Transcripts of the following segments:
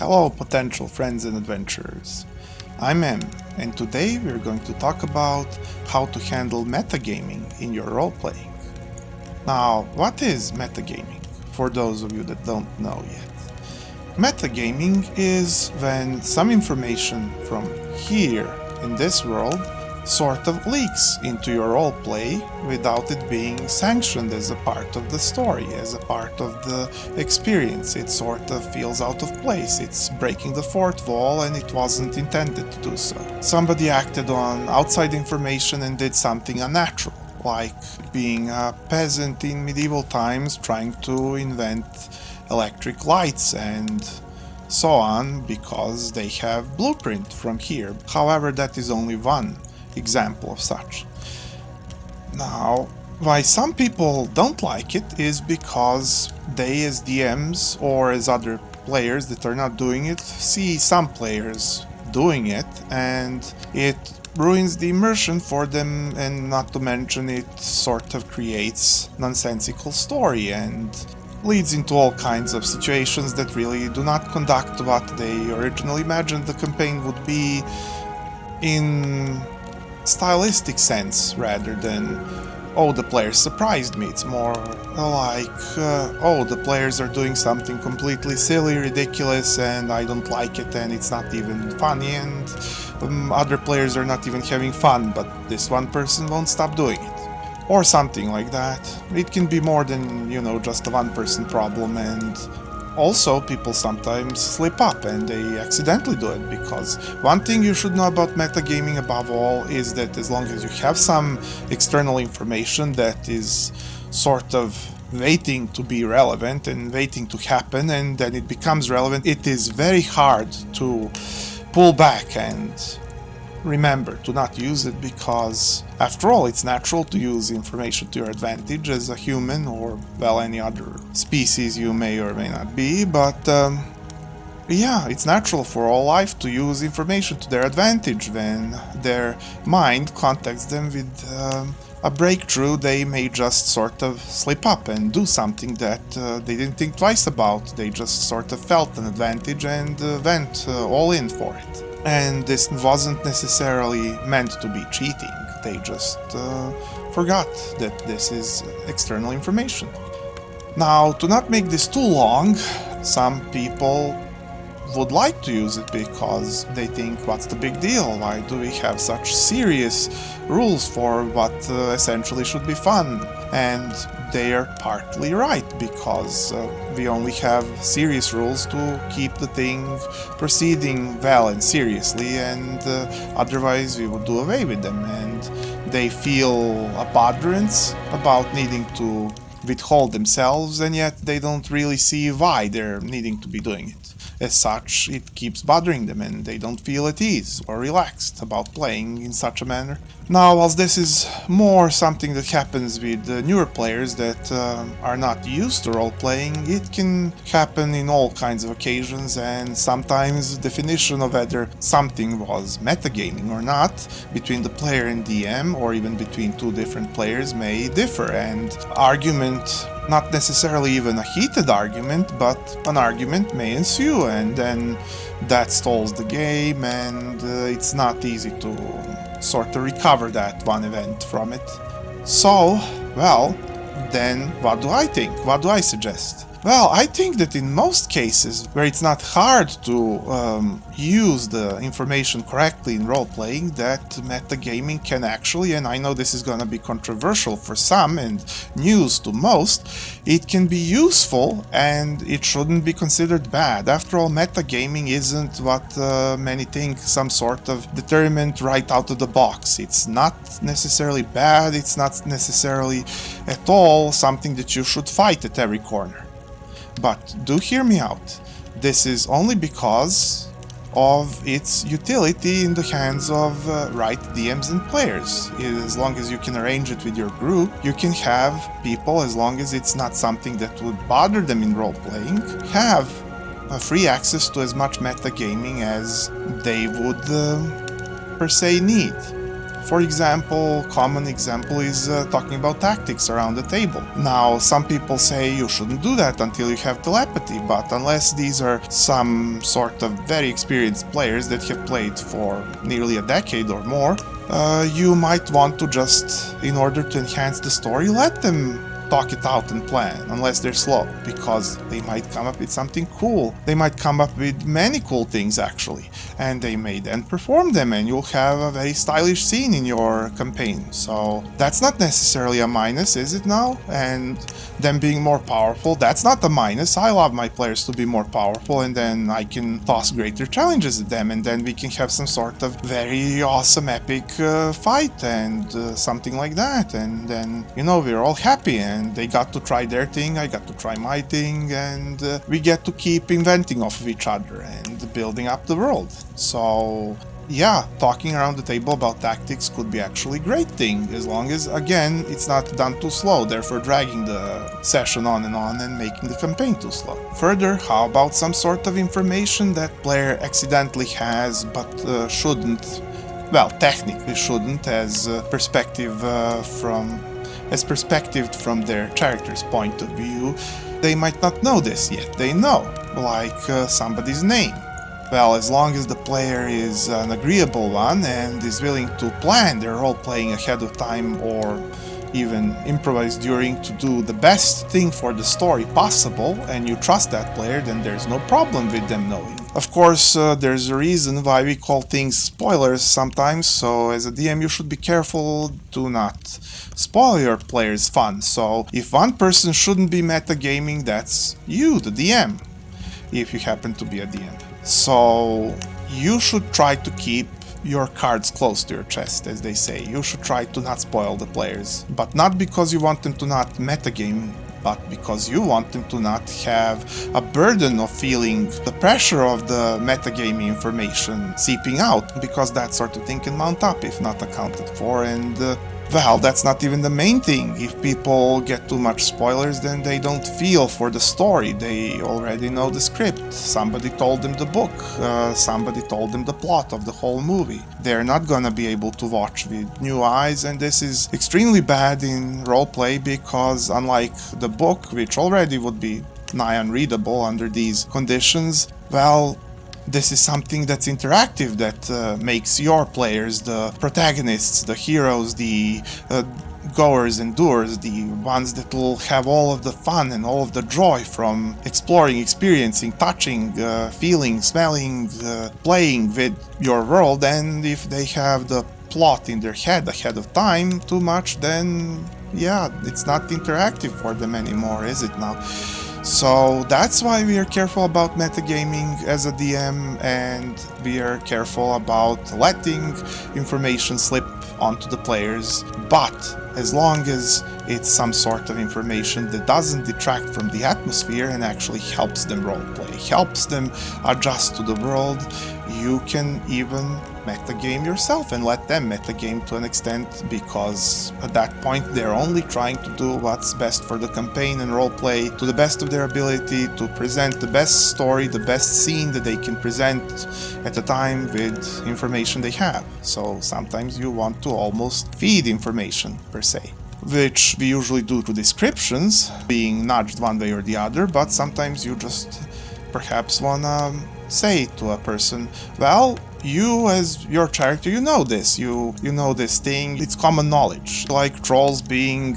Hello potential friends and adventurers. I'm M, and today we're going to talk about how to handle metagaming in your role-playing. Now, what is metagaming, for those of you that don't know yet? Metagaming is when some information from here in this world sort of leaks into your roleplay without it being sanctioned as a part of the story, as a part of the experience. It sort of feels out of place, it's breaking the fourth wall and it wasn't intended to do so. Somebody acted on outside information and did something unnatural, like being a peasant in medieval times trying to invent electric lights and so on because they have blueprint from here. However, that is only one example of such. Now, why some people don't like it is because they as DMs or as other players that are not doing it see some players doing it and it ruins the immersion for them, and not to mention it sort of creates nonsensical story and leads into all kinds of situations that really do not conduct what they originally imagined the campaign would be in stylistic sense, rather than, oh, the players surprised me. It's more like, oh, the players are doing something completely silly, ridiculous, and I don't like it, and it's not even funny, and other players are not even having fun, but this one person won't stop doing it. Or something like that. It can be more than, just a one-person problem, and also, people sometimes slip up and they accidentally do it, because one thing you should know about metagaming above all is that as long as you have some external information that is sort of waiting to be relevant and waiting to happen, and then it becomes relevant, it is very hard to pull back and remember to not use it, because after all, it's natural to use information to your advantage as a human, or well, any other species you may or may not be, but yeah, it's natural for all life to use information to their advantage. When their mind contacts them with a breakthrough, they may just sort of slip up and do something that they didn't think twice about. They just sort of felt an advantage and went all in for it. And this wasn't necessarily meant to be cheating, they just forgot that this is external information. Now, to not make this too long, some people would like to use it because they think, what's the big deal? Why do we have such serious rules for what essentially should be fun? And they are partly right, because we only have serious rules to keep the thing proceeding well and seriously, and otherwise we would do away with them, and they feel a botherance about needing to withhold themselves, and yet they don't really see why they're needing to be doing it. As such, it keeps bothering them and they don't feel at ease or relaxed about playing in such a manner. Now, whilst this is more something that happens with newer players that are not used to role-playing, it can happen in all kinds of occasions, and sometimes the definition of whether something was metagaming or not between the player and DM, or even between two different players, may differ, and argument, not necessarily even a heated argument, but an argument may ensue, and then that stalls the game, and it's not easy to sort of recover that one event from it. So, well, then what do I think? What do I suggest? Well, I think that in most cases where it's not hard to use the information correctly in role-playing, that metagaming can actually, and I know this is gonna be controversial for some and news to most, it can be useful and it shouldn't be considered bad. After all, metagaming isn't what many think, some sort of determined right out of the box. It's not necessarily bad, it's not necessarily at all something that you should fight at every corner. But do hear me out. This is only because of its utility in the hands of right DMs and players. As long as you can arrange it with your group, you can have people, as long as it's not something that would bother them in role-playing, have free access to as much metagaming as they would per se need. For example, common example is talking about tactics around the table. Now, some people say you shouldn't do that until you have telepathy, but unless these are some sort of very experienced players that have played for nearly a decade or more, you might want to just, in order to enhance the story, let them talk it out and plan, unless they're slow, because they might come up with something cool. They might come up with many cool things actually, and they may then perform them, and you'll have a very stylish scene in your campaign. So that's not necessarily a minus, is it now? And them being more powerful, that's not a minus. I love my players to be more powerful, and then I can toss greater challenges at them, and then we can have some sort of very awesome epic fight and something like that, and then, you know, we're all happy, and they got to try their thing, I got to try my thing, and we get to keep inventing off of each other and building up the world. So yeah, talking around the table about tactics could be actually a great thing, as long as, again, it's not done too slow, therefore dragging the session on and making the campaign too slow. Further, how about some sort of information that player accidentally has but shouldn't, well, technically shouldn't, as perspective from their character's point of view. They might not know this yet. They know, like somebody's name. Well, as long as the player is an agreeable one and is willing to plan their role-playing ahead of time, or even improvise during to do the best thing for the story possible, and you trust that player, then there's no problem with them knowing. Of course, there's a reason why we call things spoilers sometimes, so as a DM you should be careful to not spoil your players' fun. So if one person shouldn't be metagaming, that's you, the DM, if you happen to be a DM. So you should try to keep your cards close to your chest, as they say. You should try to not spoil the players, but not because you want them to not metagame, but because you want them to not have a burden of feeling the pressure of the metagaming information seeping out, because that sort of thing can mount up if not accounted for, and well, that's not even the main thing. If people get too much spoilers, then they don't feel for the story. They already know the script. Somebody told them the book. Somebody told them the plot of the whole movie. They're not gonna be able to watch with new eyes, and this is extremely bad in roleplay, because unlike the book, which already would be nigh unreadable under these conditions, well, this is something that's interactive, that makes your players the protagonists, the heroes, the goers and doers, the ones that will have all of the fun and all of the joy from exploring, experiencing, touching, feeling, smelling, playing with your world. And if they have the plot in their head ahead of time too much, then yeah, it's not interactive for them anymore, is it now? So that's why we are careful about metagaming as a DM, and we are careful about letting information slip onto the players, but as long as it's some sort of information that doesn't detract from the atmosphere and actually helps them roleplay, helps them adjust to the world, you can even metagame yourself and let them metagame to an extent, because at that point they're only trying to do what's best for the campaign and roleplay to the best of their ability, to present the best story, the best scene that they can present at the time with information they have. So sometimes you want to almost feed information per se, which we usually do through descriptions, being nudged one way or the other, but sometimes you just perhaps wanna say to a person, well, you as your character, you know this, you know this thing, it's common knowledge, like trolls being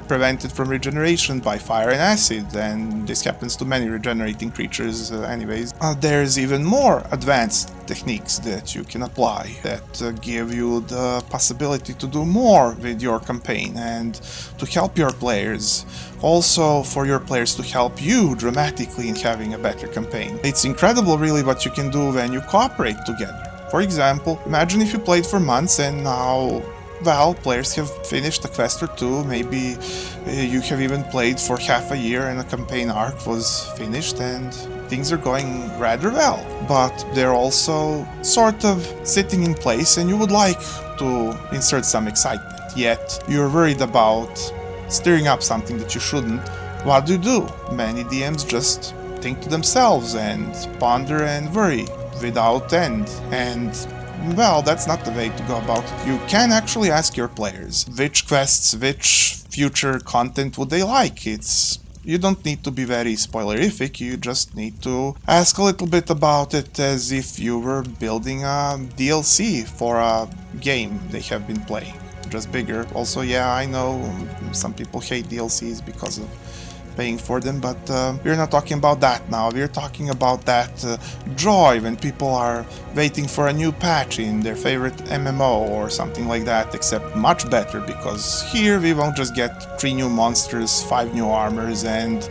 prevented from regeneration by fire and acid, and this happens to many regenerating creatures anyways. There's even more advanced techniques that you can apply that give you the possibility to do more with your campaign and to help your players. Also for your players to help you dramatically in having a better campaign. It's incredible really what you can do when you cooperate together. For example, imagine if you played for months and now, well, players have finished a quest or two, maybe you have even played for half a year and a campaign arc was finished and things are going rather well, but they're also sort of sitting in place and you would like to insert some excitement, yet you're worried about stirring up something that you shouldn't. What do? Many DMs just think to themselves and ponder and worry without end, and well, that's not the way to go about it. You can actually ask your players which quests, which future content would they like. You don't need to be very spoilerific, you just need to ask a little bit about it as if you were building a DLC for a game they have been playing, just bigger. Also, yeah, I know some people hate DLCs because of paying for them, but we're not talking about that now. We're talking about that joy when people are waiting for a new patch in their favorite MMO or something like that, except much better, because here we won't just get 3 new monsters, 5 new armors, and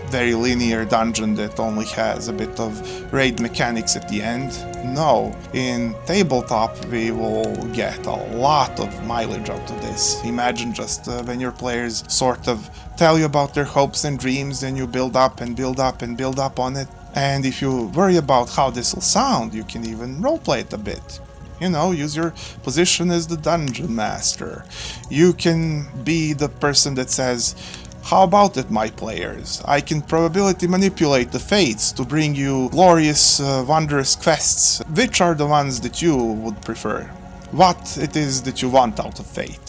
very linear dungeon that only has a bit of raid mechanics at the end. No, in tabletop we will get a lot of mileage out of this. Imagine just when your players sort of tell you about their hopes and dreams, and you build up and build up and build up on it. And if you worry about how this will sound, you can even roleplay it a bit. You know, use your position as the dungeon master. You can be the person that says, how about it, my players? I can probability manipulate the fates to bring you glorious, wondrous quests. Which are the ones that you would prefer? What it is that you want out of fate?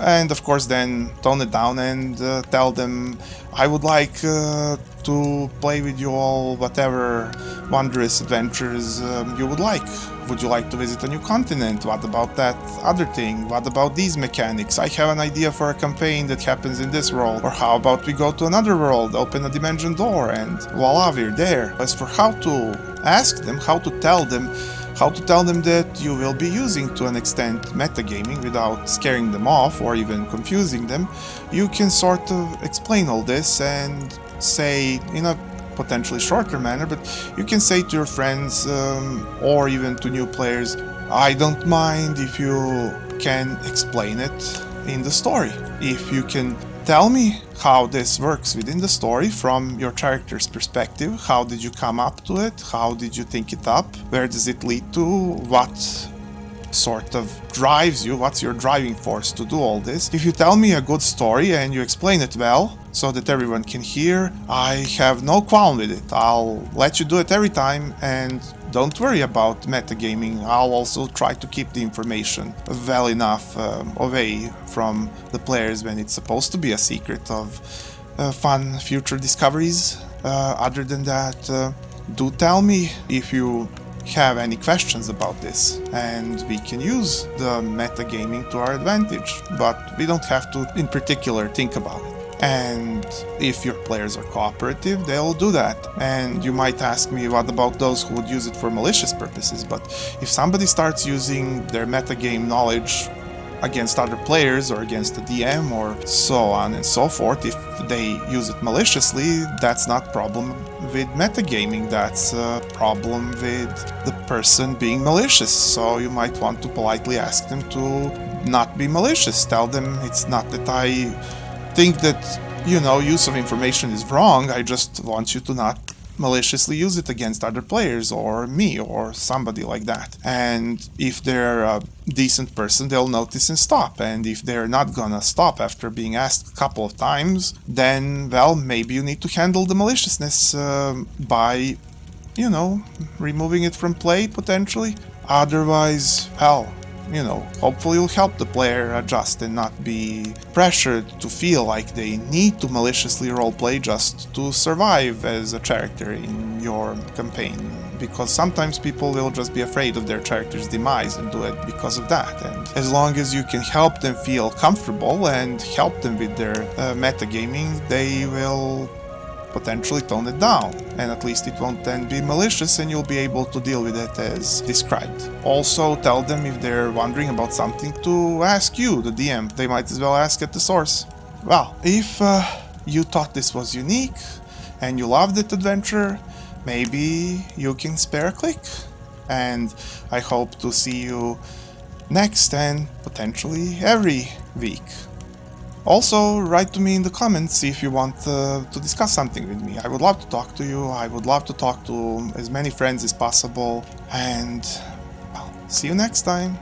And of course then tone it down and tell them, I would like to play with you all whatever wondrous adventures you would like. Would you like to visit a new continent? What about that other thing? What about these mechanics? I have an idea for a campaign that happens in this world. Or how about we go to another world, open a dimension door, and voila, we're there. As for how to ask them, how to tell them that you will be using to an extent metagaming without scaring them off or even confusing them, you can sort of explain all this and say in a potentially shorter manner, but you can say to your friends or even to new players, I don't mind if you can explain it in the story. If you can tell me how this works within the story from your character's perspective, how did you come up to it, how did you think it up, where does it lead to, what sort of drives you, what's your driving force to do all this. If you tell me a good story and you explain it well, so that everyone can hear, I have no qualm with it. I'll let you do it every time, and don't worry about metagaming. I'll also try to keep the information well enough away from the players when it's supposed to be a secret of fun future discoveries. Other than that, do tell me if you have any questions about this, and we can use the metagaming to our advantage, but we don't have to in particular think about it. And if your players are cooperative, they'll do that. And you might ask me, what about those who would use it for malicious purposes? But if somebody starts using their metagame knowledge against other players or against the DM or so on and so forth, if they use it maliciously, that's not a problem with metagaming, that's a problem with the person being malicious. So you might want to politely ask them to not be malicious. Tell them it's not that I think that, you know, use of information is wrong, I just want you to not maliciously use it against other players or me or somebody like that. And if they're a decent person, they'll notice and stop. And if they're not gonna stop after being asked a couple of times, then, well, maybe you need to handle the maliciousness by, you know, removing it from play potentially. Otherwise, well, you know, hopefully you'll help the player adjust and not be pressured to feel like they need to maliciously roleplay just to survive as a character in your campaign. Because sometimes people will just be afraid of their character's demise and do it because of that. And as long as you can help them feel comfortable and help them with their metagaming, they will potentially tone it down, and at least it won't then be malicious and you'll be able to deal with it as described. Also tell them if they're wondering about something to ask you, the DM. They might as well ask at the source. Well, if you thought this was unique and you loved that adventure, maybe you can spare a click. And I hope to see you next and potentially every week. Also, write to me in the comments if you want to discuss something with me. I would love to talk to you, I would love to talk to as many friends as possible, and well, see you next time.